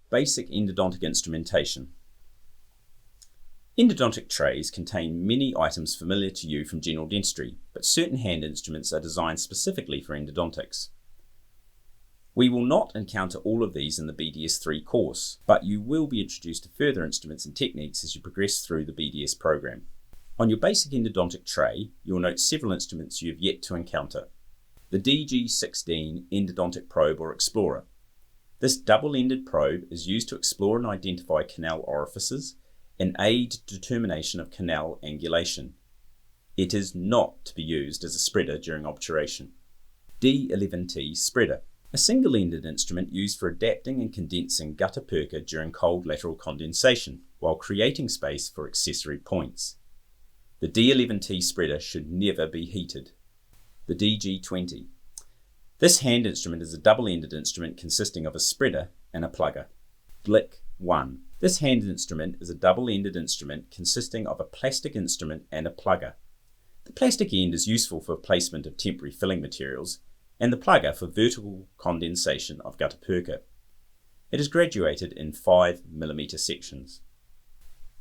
Basic endodontic instrumentation. Endodontic trays contain many items familiar to you from general dentistry, but certain hand instruments are designed specifically for endodontics. We will not encounter all of these in the BDS3 course, but you will be introduced to further instruments and techniques as you progress through the BDS program. On your basic endodontic tray, you will note several instruments you have yet to encounter. The DG16 Endodontic Probe or Explorer. This double-ended probe is used to explore and identify canal orifices and aid determination of canal angulation. It is not to be used as a spreader during obturation. D11T Spreader. A single-ended instrument used for adapting and condensing gutta perca during cold lateral condensation, while creating space for accessory points. The D11T spreader should never be heated. The DG20. This hand instrument is a double-ended instrument consisting of a spreader and a plugger. Glick 1. This hand instrument is a double-ended instrument consisting of a plastic instrument and a plugger. The plastic end is useful for placement of temporary filling materials, and the plugger for vertical condensation of gutta perca. It is graduated in 5mm sections.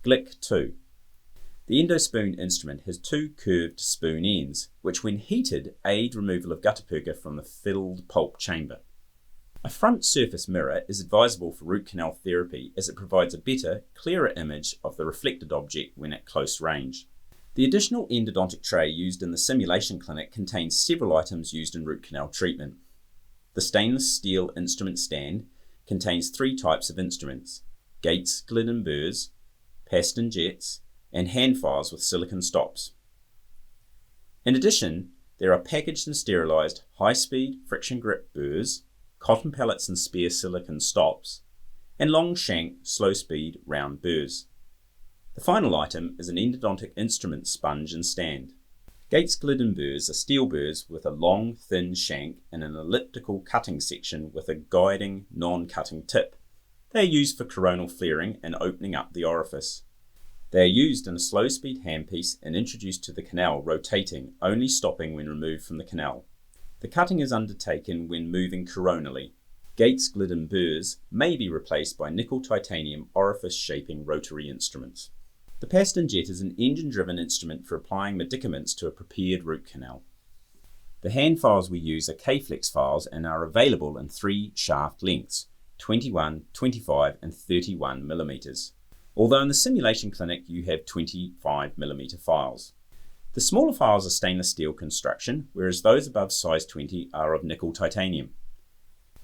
Glick 2. The endospoon instrument has two curved spoon ends, which when heated aid removal of gutta perca from the filled pulp chamber. A front surface mirror is advisable for root canal therapy as it provides a better, clearer image of the reflected object when at close range. The additional endodontic tray used in the simulation clinic contains several items used in root canal treatment. The stainless steel instrument stand contains three types of instruments: Gates, Glidden burrs, Paston jets, and hand files with silicone stops. In addition, there are packaged and sterilized high-speed friction grip burrs, cotton pellets and spare silicone stops, and long shank slow-speed round burrs. The final item is an endodontic instrument sponge and stand. Gates Glidden burrs are steel burrs with a long, thin shank and an elliptical cutting section with a guiding, non-cutting tip. They are used for coronal flaring and opening up the orifice. They are used in a slow-speed handpiece and introduced to the canal rotating, only stopping when removed from the canal. The cutting is undertaken when moving coronally. Gates Glidden burrs may be replaced by nickel titanium orifice-shaping rotary instruments. The Paston jet is an engine-driven instrument for applying medicaments to a prepared root canal. The hand files we use are K-Flex files and are available in three shaft lengths, 21, 25 and 31mm. Although in the simulation clinic you have 25mm files. The smaller files are stainless steel construction, whereas those above size 20 are of nickel titanium.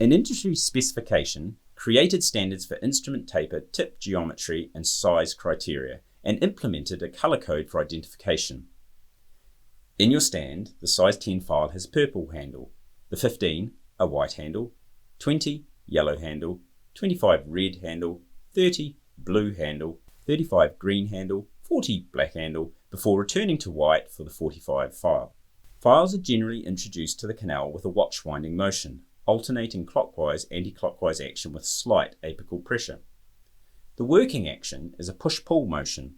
In industry specification, created standards for instrument taper, tip geometry and size criteria, and implemented a color code for identification. In your stand, the size 10 file has a purple handle, the 15 a white handle, 20 yellow handle, 25 red handle, 30 blue handle, 35 green handle, 40 black handle, before returning to white for the 45 file. Files are generally introduced to the canal with a watch winding motion, alternating clockwise anti-clockwise action with slight apical pressure. The working action is a push-pull motion,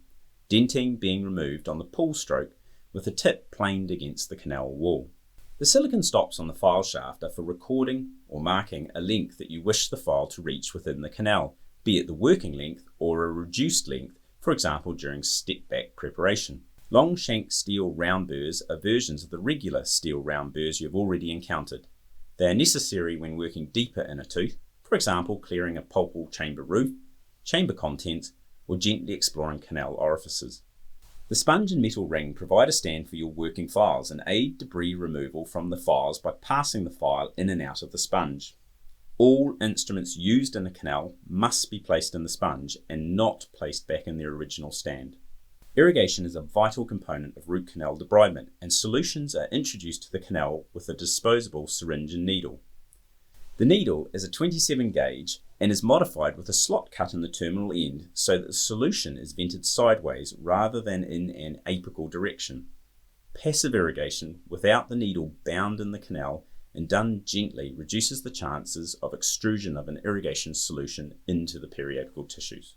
dentine being removed on the pull stroke with the tip planed against the canal wall. The silicone stops on the file shaft are for recording or marking a length that you wish the file to reach within the canal, be it the working length or a reduced length, for example during step-back preparation. Long shank steel round burrs are versions of the regular steel round burrs you have already encountered. They are necessary when working deeper in a tooth, for example clearing a pulpal chamber roof, chamber contents, or gently exploring canal orifices. The sponge and metal ring provide a stand for your working files and aid debris removal from the files by passing the file in and out of the sponge. All instruments used in a canal must be placed in the sponge and not placed back in their original stand. Irrigation is a vital component of root canal debridement, and solutions are introduced to the canal with a disposable syringe and needle. The needle is a 27 gauge and is modified with a slot cut in the terminal end so that the solution is vented sideways rather than in an apical direction. Passive irrigation without the needle bound in the canal and done gently reduces the chances of extrusion of an irrigation solution into the periapical tissues.